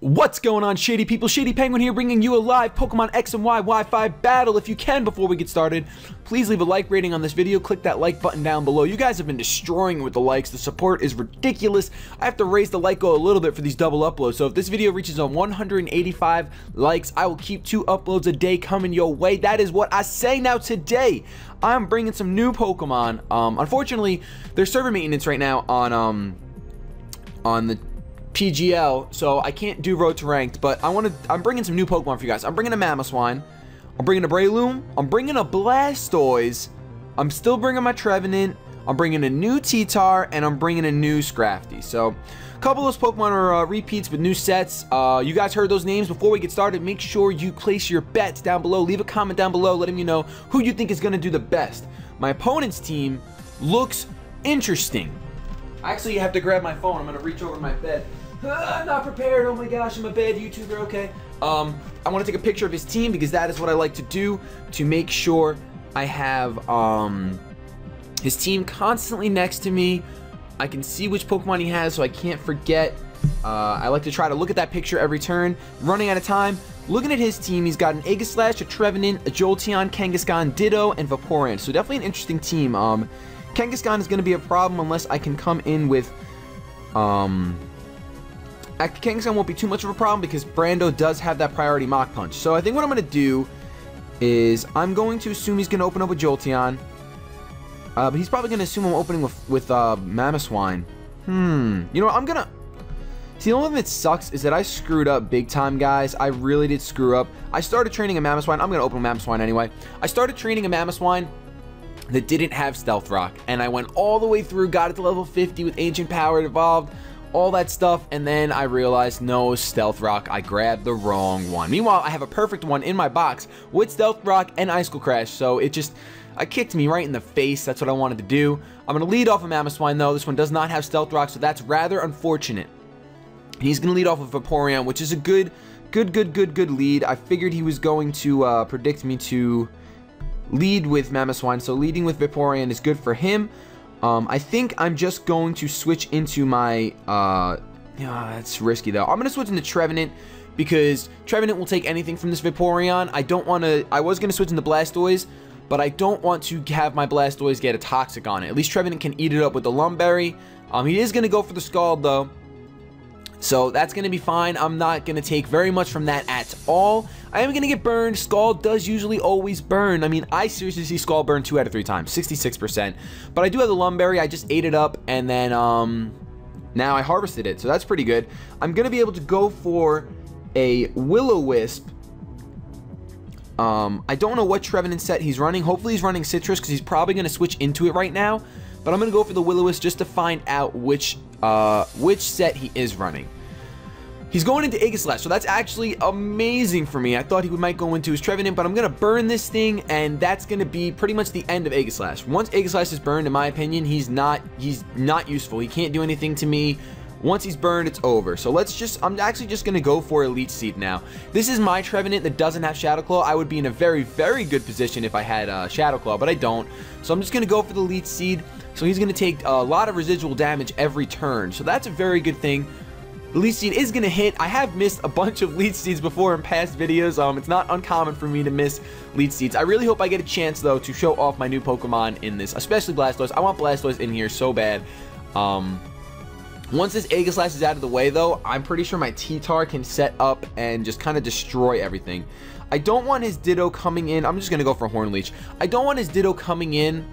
What's going on, Shady people? ShadyPenguinn here, bringing you a live Pokemon X and Y Wi-Fi battle. If you can, before we get started, please leave a like rating on this video. Click that like button down below. You guys have been destroying it with the likes. The support is ridiculous. I have to raise the like goal a little bit for these double uploads. So if this video reaches on 185 likes, I will keep 2 uploads a day coming your way. That is what I say. Now today, I'm bringing some new Pokemon. Unfortunately, there's server maintenance right now on the PGL, so I can't do Road to Ranked, but I'm bringing some new Pokemon for you guys. I'm bringing a Mamoswine, I'm bringing a Breloom, I'm bringing a Blastoise, I'm still bringing my Trevenant, I'm bringing a new T-Tar, and I'm bringing a new Scrafty. So, a couple of those Pokemon are repeats with new sets. You guys heard those names. Before we get started, make sure you place your bets down below. Leave a comment down below letting me know who you think is going to do the best. My opponent's team looks interesting. Actually, you have to grab my phone. I'm going to reach over my bed. I'm not prepared. Oh my gosh, I'm a bad YouTuber. Okay. I want to take a picture of his team because that is what I like to do to make sure I have his team constantly next to me. I can see which Pokemon he has so I can't forget. I like to try to look at that picture every turn. Running out of time. Looking at his team, he's got an Aegislash, a Trevenant, a Jolteon, Kangaskhan, Ditto, and Vaporeon. So definitely an interesting team. Kangaskhan is going to be a problem unless I can come in with Kangaskhan won't be too much of a problem because Brando does have that priority Mach Punch. So I think what I'm going to do is I'm going to assume he's going to open up with Jolteon. But he's probably going to assume I'm opening with Mamoswine. You know what? I'm going to... See, the only thing that sucks is that I screwed up big time, guys. I really did screw up. I started training a Mamoswine. I'm going to open Mamoswine anyway. I started training a Mamoswine that didn't have Stealth Rock. And I went all the way through, got it to level 50 with Ancient Power evolved. All that stuff, and then I realized no Stealth Rock. I grabbed the wrong one. Meanwhile, I have a perfect one in my box with Stealth Rock and Icicle Crash, so it kicked me right in the face. That's what I wanted to do. I'm going to lead off of Mamoswine, though. This one does not have Stealth Rock, so that's rather unfortunate. He's going to lead off with Vaporeon, which is a good lead. I figured he was going to predict me to lead with Mamoswine, so leading with Vaporeon is good for him. I think I'm just going to switch into my, that's risky though. I'm going to switch into Trevenant because Trevenant will take anything from this Vaporeon. I was going to switch into Blastoise, but I don't want to have my Blastoise get a Toxic on it. At least Trevenant can eat it up with the Lumberry. He is going to go for the Scald though. So that's going to be fine. I'm not going to take very much from that at all. I am going to get burned. Scald does usually always burn. I mean, I seriously see Scald burn 2 out of 3 times, 66%. But I do have the Lumberry. I just ate it up, and then now I harvested it. So that's pretty good. I'm going to be able to go for a Will-O-Wisp. I don't know what Trevenant set he's running. Hopefully he's running Citrus because he's probably going to switch into it right now. But I'm going to go for the Will-O-Wisp just to find out which set he is running. He's going into Aegislash, so that's actually amazing for me. I thought he might go into his Trevenant, but I'm going to burn this thing, and that's going to be pretty much the end of Aegislash. Once Aegislash is burned, in my opinion, he's not useful. He can't do anything to me. Once he's burned, it's over. So I'm actually just going to go for Elite Seed now. This is my Trevenant that doesn't have Shadow Claw. I would be in a very, very good position if I had Shadow Claw, but I don't. So I'm just going to go for the Elite Seed. So he's going to take a lot of residual damage every turn. So that's a very good thing. The Leech Seed is going to hit. I have missed a bunch of Leech Seeds before in past videos. It's not uncommon for me to miss Leech Seeds. I really hope I get a chance, though, to show off my new Pokemon in this, especially Blastoise. I want Blastoise in here so bad. Once this Aegislash is out of the way, though, I'm pretty sure my T-Tar can set up and just kind of destroy everything. I don't want his Ditto coming in. I'm just going to go for Horn Leech. I don't want his Ditto coming in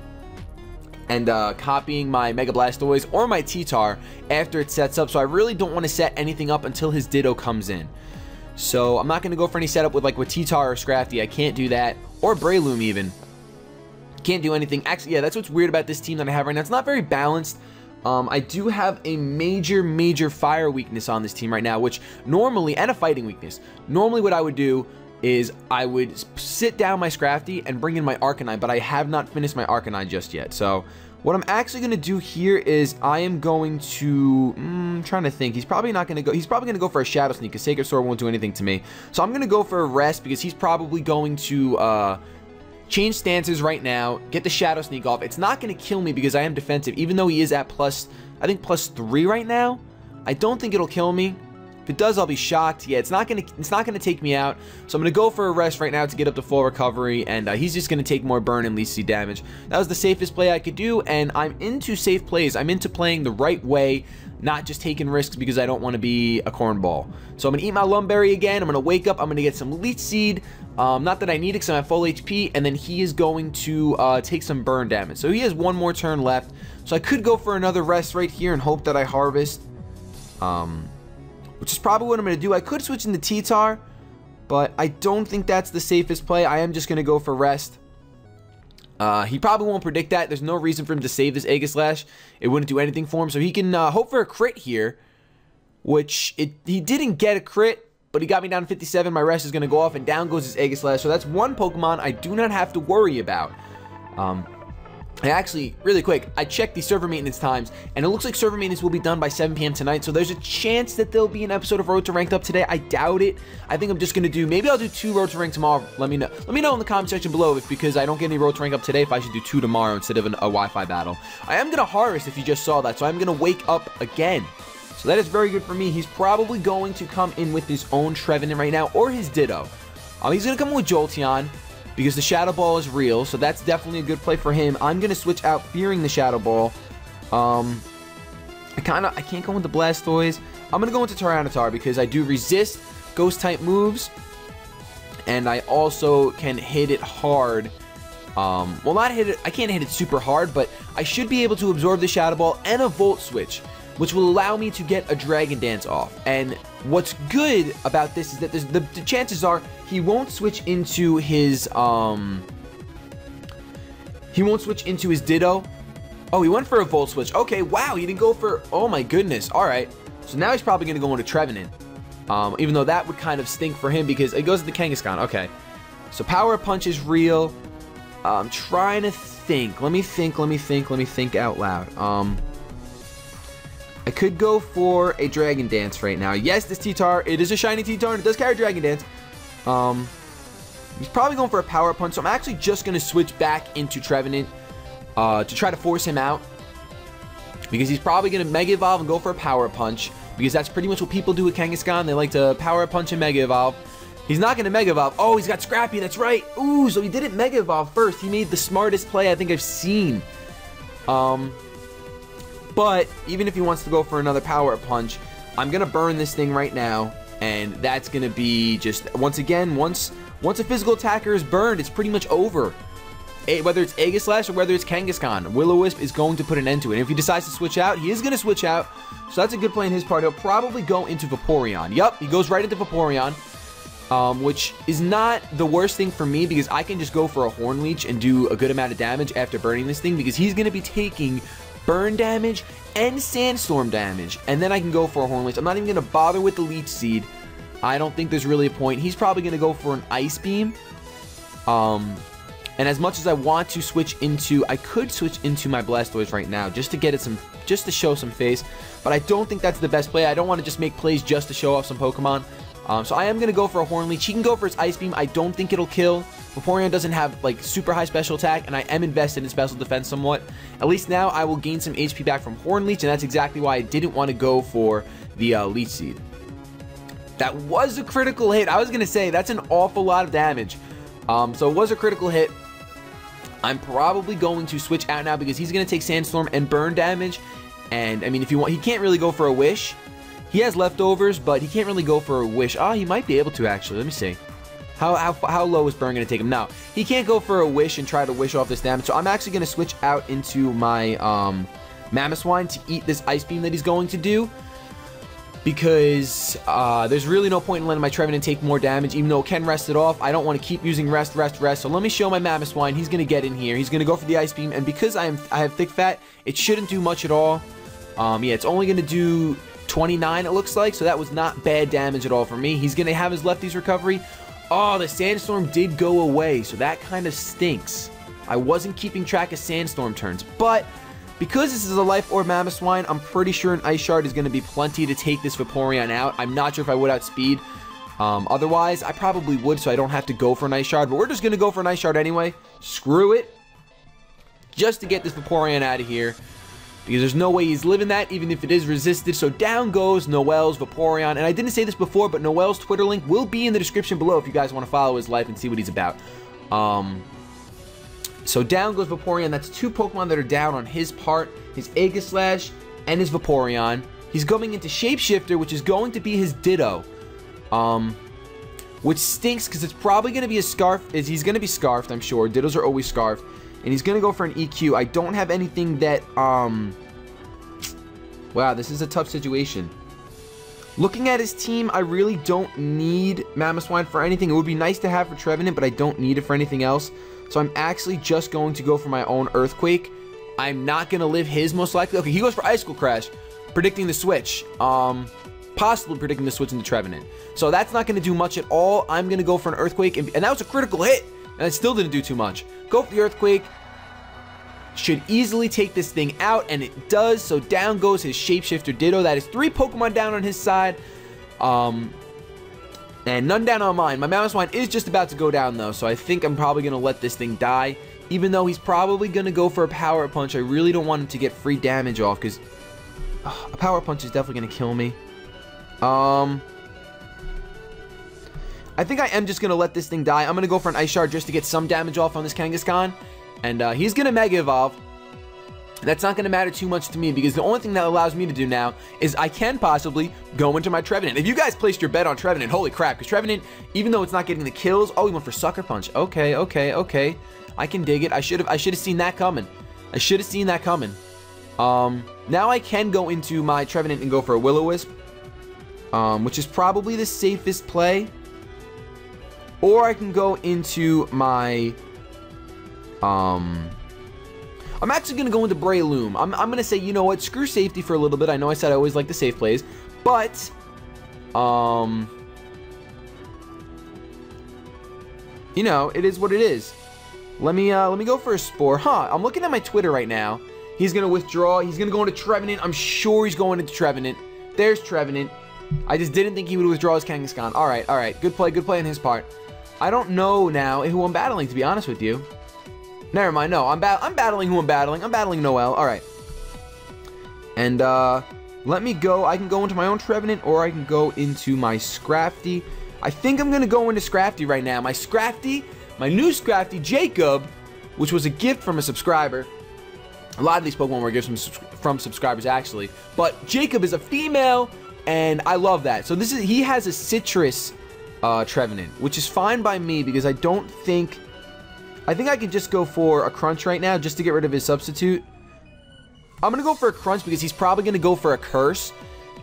and copying my Mega Blastoise or my T-Tar after it sets up. So I really don't want to set anything up until his Ditto comes in. So I'm not going to go for any setup with T-Tar or Scrafty. I can't do that. Or Breloom even. Can't do anything. Actually, yeah, that's what's weird about this team that I have right now. It's not very balanced. I do have a major fire weakness on this team right now, which normally, and a fighting weakness. Normally what I would do is I would sit down my Scrafty and bring in my Arcanine, but I have not finished my Arcanine just yet. So what I'm actually going to do here is I am going to, I'm trying to think, he's probably not going to go, he's probably going to go for a Shadow Sneak because Sacred Sword won't do anything to me. So I'm going to go for a Rest because he's probably going to change stances right now, get the Shadow Sneak off. It's not going to kill me because I am defensive, even though he is at I think +3 right now. I don't think it'll kill me. If it does, I'll be shocked. Yeah, it's not gonna take me out. So I'm gonna go for a rest right now to get up to full recovery, and he's just gonna take more burn and least see damage. That was the safest play I could do, and I'm into safe plays. I'm into playing the right way, not just taking risks because I don't want to be a cornball. So I'm gonna eat my Lumberry again. I'm gonna wake up. I'm gonna get some Leech Seed. Not that I need it because I'm at full HP, and then he is going to take some burn damage. So he has one more turn left. So I could go for another rest right here and hope that I harvest. Which is probably what I'm going to do. I could switch into T-Tar, but I don't think that's the safest play. I am just going to go for rest. He probably won't predict that. There's no reason for him to save this Aegislash. It wouldn't do anything for him. So he can hope for a crit here, which he didn't get a crit, but he got me down to 57. My rest is going to go off, and down goes his Aegislash. So that's one Pokemon I do not have to worry about. I actually, really quick, I checked the server maintenance times, and it looks like server maintenance will be done by 7 p.m. tonight, so there's a chance that there'll be an episode of Road to Ranked Up today. I doubt it. I think I'm just going to do, maybe I'll do 2 Road to Rank tomorrow. Let me know. Let me know in the comment section below if, because I don't get any Road to Rank Up today, if I should do 2 tomorrow instead of a Wi-Fi battle. I am going to harvest if you just saw that, so I'm going to wake up again. So that is very good for me. He's probably going to come in with his own Trevenant right now, or his Ditto. He's going to come in with Jolteon, because the Shadow Ball is real, so that's definitely a good play for him. I'm going to switch out fearing the Shadow Ball. I can't go into Blastoise. I'm going to go into Tyranitar because I do resist Ghost-type moves, and I also can hit it hard. Well, not hit it, I can't hit it super hard, but I should be able to absorb the Shadow Ball and a Volt Switch, which will allow me to get a Dragon Dance off. And what's good about this is that the chances are he won't switch into his Ditto. Oh, he went for a Volt Switch. Okay, wow, he didn't go for, oh my goodness. All right, so now he's probably gonna go into Trevenant, even though that would kind of stink for him because it goes to the Kangaskhan. Okay, so Power Punch is real. I'm trying to think. Let me think out loud. I could go for a Dragon Dance right now. Yes, this T-Tar, it is a shiny T-Tar, and it does carry Dragon Dance. He's probably going for a Power Punch, so I'm actually just going to switch back into Trevenant to try to force him out. Because he's probably going to Mega Evolve and go for a Power Punch, because that's pretty much what people do with Kangaskhan. They like to Power Punch and Mega Evolve. He's not going to Mega Evolve. Oh, he's got Scrappy, that's right. Ooh, so he didn't Mega Evolve first. He made the smartest play I think I've seen. But even if he wants to go for another Power Punch, I'm going to burn this thing right now. And that's going to be just, once again, once a physical attacker is burned, it's pretty much over. Whether it's Aegislash or whether it's Kangaskhan, Will-O-Wisp is going to put an end to it. And if he decides to switch out, he is going to switch out. So that's a good play in his part. He'll probably go into Vaporeon. Yup, he goes right into Vaporeon. Which is not the worst thing for me because I can just go for a Horn Leech and do a good amount of damage after burning this thing because he's going to be taking burn damage and Sandstorm damage, and then I can go for a Horn Leech. I'm not even going to bother with the Leech Seed. I don't think there's really a point. He's probably going to go for an Ice Beam. And as much as I want to switch into, I could switch into my Blastoise right now just to get it just to show some face, but I don't think that's the best play. I don't want to just make plays just to show off some Pokemon. So I am going to go for a Horn Leech. He can go for his Ice Beam. I don't think it'll kill. Vaporeon doesn't have like super high special attack, and I am invested in special defense somewhat. At least now I will gain some HP back from Horn Leech, and that's exactly why I didn't want to go for the Leech Seed. That was a critical hit. I was going to say, that's an awful lot of damage. So it was a critical hit. I'm probably going to switch out now because he's going to take Sandstorm and burn damage. And I mean, if you want, he can't really go for a Wish. He has leftovers, but he can't really go for a Wish. Oh, he might be able to actually. Let me see. How low is burn going to take him? Now, he can't go for a Wish and try to wish off this damage. So I'm actually going to switch out into my Mamoswine to eat this Ice Beam that he's going to do. Because there's really no point in letting my Trevenant take more damage, even though it can rest it off. I don't want to keep using rest. So let me show my Mamoswine. He's going to get in here. He's going to go for the Ice Beam. And because I have thick fat, it shouldn't do much at all. Yeah, it's only going to do 29, it looks like. So that was not bad damage at all for me. He's going to have his Lefty's recovery. Oh, the Sandstorm did go away. So that kind of stinks. I wasn't keeping track of Sandstorm turns. But because this is a Life Orb Mamoswine, I'm pretty sure an Ice Shard is going to be plenty to take this Vaporeon out. I'm not sure if I would outspeed. Otherwise, I probably would, so I don't have to go for an Ice Shard. But we're just going to go for an Ice Shard anyway. Screw it. Just to get this Vaporeon out of here. because there's no way he's living that, even if it is resisted. So down goes Noel's Vaporeon. And I didn't say this before, but Noel's Twitter link will be in the description below if you guys want to follow his life and see what he's about. So down goes Vaporeon. That's 2 Pokemon that are down on his part, his Aegislash and his Vaporeon. He's going into Shapeshifter, which is going to be his Ditto. Which stinks because it's probably going to be a Scarf. He's going to be Scarfed, I'm sure. Dittos are always Scarfed. And he's going to go for an EQ. I don't have anything that, wow, this is a tough situation. Looking at his team, I really don't need Mamoswine for anything. It would be nice to have for Trevenant, but I don't need it for anything else. So I'm actually just going to go for my own Earthquake. I'm not going to live his most likely. Okay, he goes for Icicle Crash, predicting the switch. Possibly predicting the switch into Trevenant. So that's not going to do much at all. I'm going to go for an Earthquake, and that was a critical hit, and it still didn't do too much. Go for the Earthquake. Should easily take this thing out, and it does. So down goes his Shapeshifter Ditto. That is 3 Pokemon down on his side. And none down on mine. My Mamoswine is just about to go down, though, so I think I'm probably going to let this thing die. Even though he's probably going to go for a Power Punch, I really don't want him to get free damage off, because a Power Punch is definitely going to kill me. I think I am just going to let this thing die. I'm going to go for an Ice Shard just to get some damage off on this Kangaskhan. And he's going to Mega Evolve. That's not going to matter too much to me, because the only thing that allows me to do now is I can possibly go into my Trevenant. If you guys placed your bet on Trevenant, holy crap, because Trevenant, even though it's not getting the kills, oh, he went for Sucker Punch. Okay, okay, okay. I can dig it. I should have seen that coming. I should have seen that coming. Now I can go into my Trevenant and go for a Will-O-Wisp, which is probably the safest play. Or I can go into my... I'm actually going to go into Breloom. I'm going to say, you know what, screw safety for a little bit. I know I said I always like the safe plays, but, you know, it is what it is. Let me go for a Spore. Huh, I'm looking at my Twitter right now. He's going to withdraw. He's going to go into Trevenant. I'm sure he's going into Trevenant. There's Trevenant. I just didn't think he would withdraw his Kangaskhan. All right, all right. Good play on his part. I don't know now who I'm battling, to be honest with you. Never mind, no, I'm battling who I'm battling. I'm battling Noel, alright. And, let me go. I can go into my own Trevenant, or I can go into my Scrafty. I think I'm going to go into Scrafty right now. My Scrafty, my new Scrafty, Jacob, which was a gift from a subscriber. A lot of these Pokemon were gifts from subscribers, actually. But Jacob is a female, and I love that. So he has a Citrus Trevenant, which is fine by me, because I think I could just go for a Crunch right now just to get rid of his substitute. I'm going to go for a Crunch because he's probably going to go for a Curse.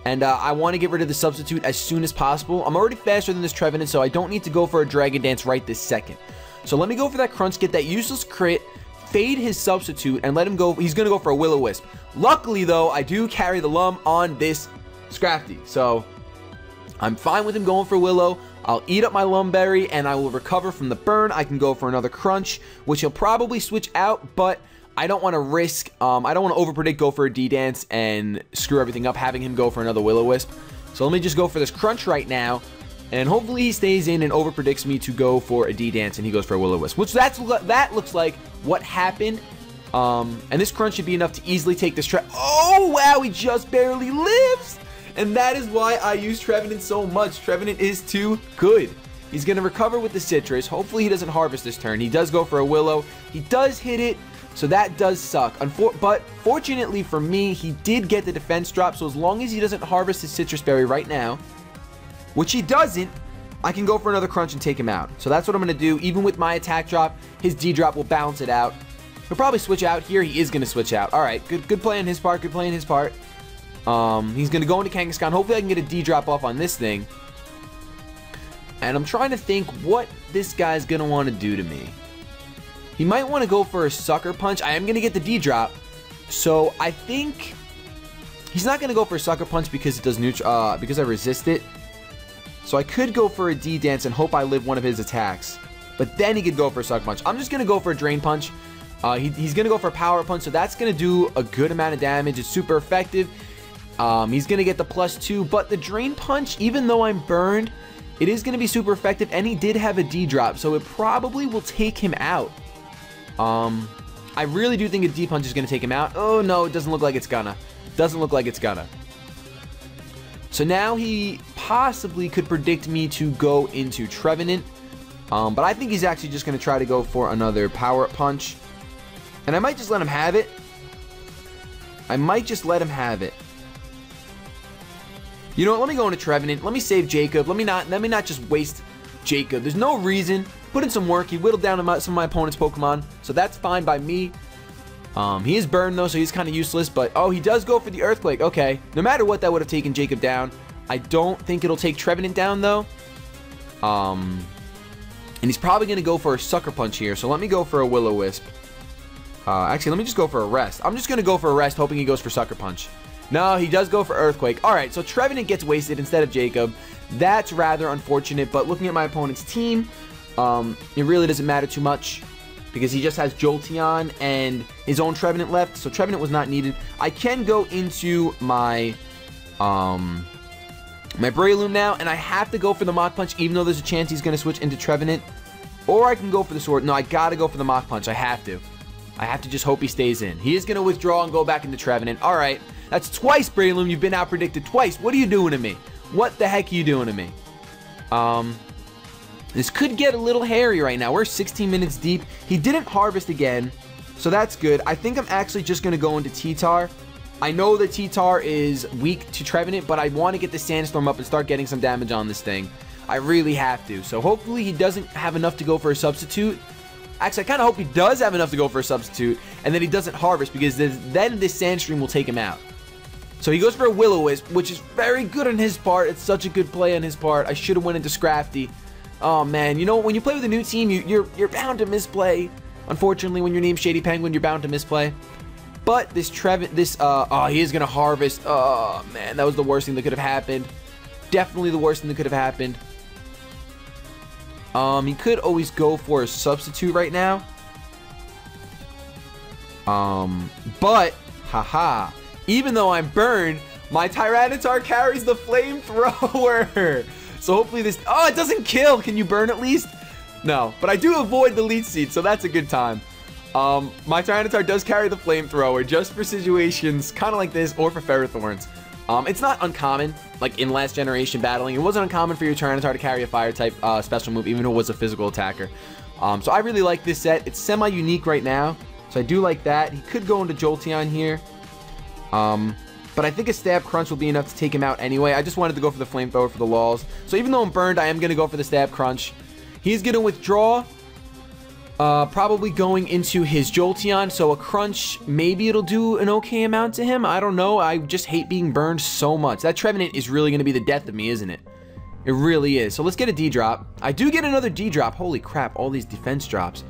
And I want to get rid of the substitute as soon as possible. I'm already faster than this Trevenant, so I don't need to go for a Dragon Dance right this second. So let me go for that Crunch, get that useless crit, fade his substitute, and let him go. He's going to go for a Will-O-Wisp. Luckily, though, I do carry the Lum on this Scrafty. So I'm fine with him going for Willow. I'll eat up my Lumberry, and I will recover from the burn. I can go for another Crunch, which he'll probably switch out, but I don't want to risk, I don't want to overpredict, go for a D-Dance, and screw everything up, having him go for another Will-O-Wisp. So let me just go for this Crunch right now, and hopefully he stays in and overpredicts me to go for a D-Dance, and he goes for a Will-O-Wisp, which that looks like what happened. And this Crunch should be enough to easily take this trap. Oh, wow, he just barely lives! And that is why I use Trevenant so much. Trevenant is too good. He's going to recover with the Citrus. Hopefully he doesn't harvest this turn. He does go for a Willow. He does hit it, so that does suck. But fortunately for me, he did get the defense drop, so as long as he doesn't harvest his Citrus Berry right now, which he doesn't, I can go for another Crunch and take him out. So that's what I'm going to do. Even with my attack drop, his D drop will balance it out. He'll probably switch out here. He is going to switch out. All right, good play on his part. Good play on his part. He's going to go into Kangaskhan. Hopefully I can get a D drop off on this thing. And I'm trying to think what this guy's going to want to do to me. He might want to go for a Sucker Punch. I am going to get the D drop. So I think he's not going to go for a Sucker Punch because it does because I resist it. So I could go for a D Dance and hope I live one of his attacks. But then he could go for a Sucker Punch. I'm just going to go for a Drain Punch. He's going to go for a Power Punch. So that's going to do a good amount of damage. It's super effective. He's going to get the +2, but the Drain Punch, even though I'm burned, it is going to be super effective, and he did have a D drop, so it probably will take him out. I I really do think a D-Punch is going to take him out. Oh, no, it doesn't look like it's gonna. Doesn't look like it's gonna. So now he possibly could predict me to go into Trevenant. But I think he's actually just going to try to go for another Power-Up Punch. And I might just let him have it. I might just let him have it. You know what? Let me go into Trevenant. Let me save Jacob. Let me not just waste Jacob. There's no reason. Put in some work. He whittled down some of my opponent's Pokemon. So that's fine by me. He is burned though, so he's kind of useless. But, oh, he does go for the Earthquake. Okay. No matter what, that would have taken Jacob down. I don't think it'll take Trevenant down though. And he's probably going to go for a Sucker Punch here. So let me go for a Will-O-Wisp. Actually, let me just go for a Rest. I'm just going to go for a Rest, hoping he goes for Sucker Punch. No, he does go for Earthquake. Alright, so Trevenant gets wasted instead of Jacob. That's rather unfortunate, but looking at my opponent's team, it really doesn't matter too much because he just has Jolteon and his own Trevenant left, so Trevenant was not needed. I can go into my my Breloom now, and I have to go for the Mach Punch, even though there's a chance he's going to switch into Trevenant. Or I can go for the Sword. No, I got to go for the Mach Punch. I have to. I have to just hope he stays in. He is going to withdraw and go back into Trevenant. Alright. That's twice, Breloom. You've been out-predicted twice. What are you doing to me? What the heck are you doing to me? This could get a little hairy right now. We're 16 minutes deep. He didn't harvest again, so that's good. I think I'm actually just going to go into T-Tar. I know that T-Tar is weak to Trevenant, but I want to get the Sandstorm up and start getting some damage on this thing. I really have to. So hopefully he doesn't have enough to go for a substitute. Actually, I kind of hope he does have enough to go for a substitute, and then he doesn't harvest, because then this Sandstream will take him out. So he goes for a Will-O-Wisp, which is very good on his part. It's such a good play on his part. I should have went into Scrafty. Oh, man. You know, when you play with a new team, you're bound to misplay. Unfortunately, when your name's ShadyPenguinn, you're bound to misplay. But this oh, he is going to harvest. Oh, man. That was the worst thing that could have happened. Definitely the worst thing that could have happened. He could always go for a substitute right now. But, haha. Even though I'm burned, my Tyranitar carries the Flamethrower. So hopefully this... Oh, it doesn't kill. Can you burn at least? No. But I do avoid the Leech Seed, so that's a good time. My Tyranitar does carry the Flamethrower just for situations kind of like this or for Ferrothorns. It's not uncommon, like in last generation battling. It wasn't uncommon for your Tyranitar to carry a Fire-type special move, even though it was a physical attacker. So I really like this set. It's semi-unique right now, so I do like that. He could go into Jolteon here. But I think a Stab Crunch will be enough to take him out anyway. I just wanted to go for the Flamethrower for the lulz. So even though I'm burned, I am going to go for the Stab Crunch. He's going to withdraw. Probably going into his Jolteon. So a Crunch, maybe it'll do an okay amount to him. I don't know. I just hate being burned so much. That Trevenant is really going to be the death of me, isn't it? It really is. So let's get a D-drop. I do get another D-drop. Holy crap, all these defense drops.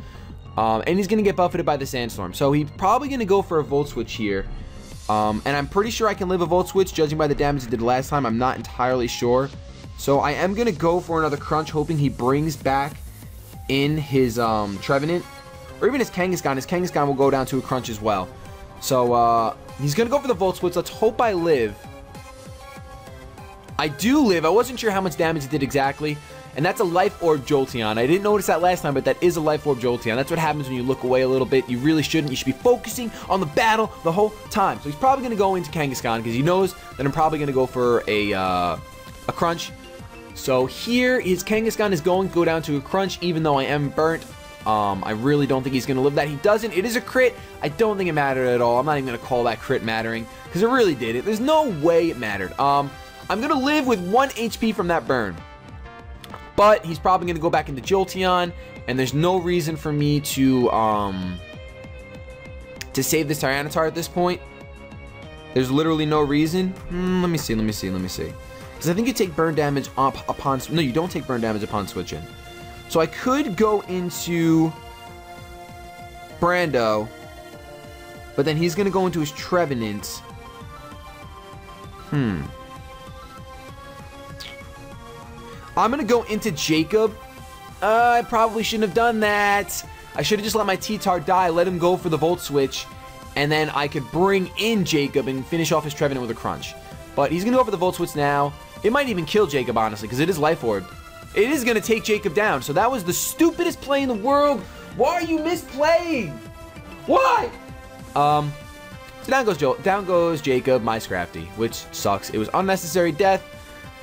And he's going to get buffeted by the Sandstorm. So he's probably going to go for a Volt Switch here. And I'm pretty sure I can live a Volt Switch, judging by the damage it did last time. I'm not entirely sure. So I am going to go for another Crunch, hoping he brings back in his Trevenant. Or even his Kangaskhan. His Kangaskhan will go down to a Crunch as well. So he's going to go for the Volt Switch. Let's hope I live. I do live. I wasn't sure how much damage it did exactly. And that's a Life Orb Jolteon. I didn't notice that last time, but that is a Life Orb Jolteon. That's what happens when you look away a little bit. You really shouldn't. You should be focusing on the battle the whole time. So he's probably going to go into Kangaskhan because he knows that I'm probably going to go for a Crunch. So here, his Kangaskhan is going to go down to a Crunch, even though I am burnt. I really don't think he's going to live that. He doesn't. It is a crit. I don't think it mattered at all. I'm not even going to call that crit mattering because it really did. There's no way it mattered. I'm going to live with 1 HP from that burn. But he's probably going to go back into Jolteon, and there's no reason for me to save this Tyranitar at this point. There's literally no reason. Let me see. Because I think you take burn damage upon... No, you don't take burn damage upon switching. So I could go into Brando, but then he's going to go into his Trevenant. I'm going to go into Jacob. I probably shouldn't have done that. I should have just let my T-Tar die, let him go for the Volt Switch, and then I could bring in Jacob and finish off his Trevenant with a Crunch. But he's going to go for the Volt Switch now. It might even kill Jacob, honestly, because it is Life Orb. It is going to take Jacob down, so that was the stupidest play in the world. Why are you misplaying? Why? So down goes Jacob, my Scrafty, which sucks. It was unnecessary death.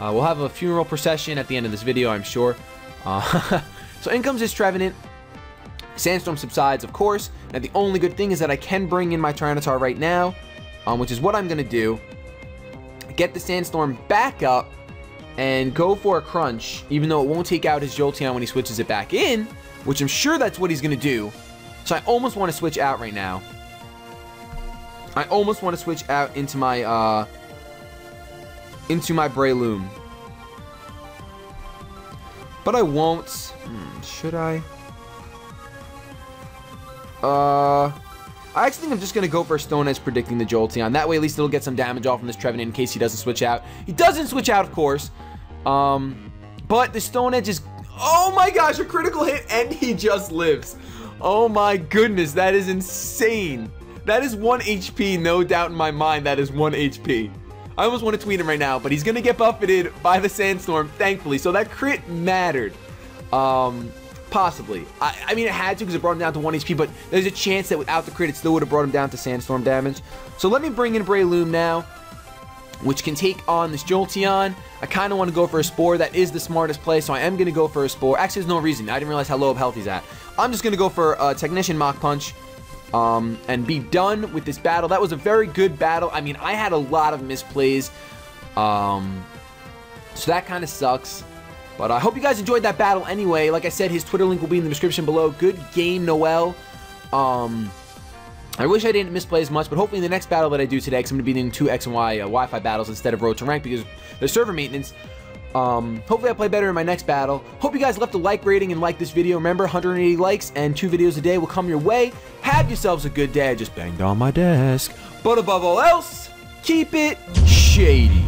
We'll have a funeral procession at the end of this video, I'm sure. So in comes this Trevenant. Sandstorm subsides, of course. Now the only good thing is that I can bring in my Tyranitar right now, which is what I'm going to do. Get the Sandstorm back up and go for a Crunch, even though it won't take out his Jolteon when he switches it back in, which I'm sure that's what he's going to do. So I almost want to switch out right now. I almost want to switch out into my Breloom. But I won't. Should I? I actually think I'm just going to go for a Stone Edge predicting the Jolteon. That way at least it'll get some damage off from this Trevenant in case he doesn't switch out. He doesn't switch out, of course. But the Stone Edge is... Oh my gosh, a critical hit and he just lives. Oh my goodness, that is insane. That is 1 HP, no doubt in my mind. That is 1 HP. I almost want to tweet him right now, but he's going to get buffeted by the Sandstorm, thankfully. So that crit mattered. Possibly. I mean, it had to because it brought him down to 1 HP, but there's a chance that without the crit, it still would have brought him down to Sandstorm damage. So let me bring in Breloom now, which can take on this Jolteon. I kind of want to go for a Spore. That is the smartest play, so I am going to go for a Spore. Actually, there's no reason. I didn't realize how low of health he's at. I'm just going to go for a Technician Mach Punch. And be done with this battle. That was a very good battle. I mean, I had a lot of misplays, so that kind of sucks, but I hope you guys enjoyed that battle anyway. Like I said, his Twitter link will be in the description below. Good game, Noel. I wish I didn't misplay as much, but hopefully in the next battle that I do today, because I'm going to be doing 2 X and Y Wi-Fi battles instead of Road to Rank because there's server maintenance. Hopefully I play better in my next battle. Hope you guys left a like rating and liked this video. Remember, 180 likes and 2 videos a day will come your way. Have yourselves a good day. I just banged on my desk. But above all else, keep it shady.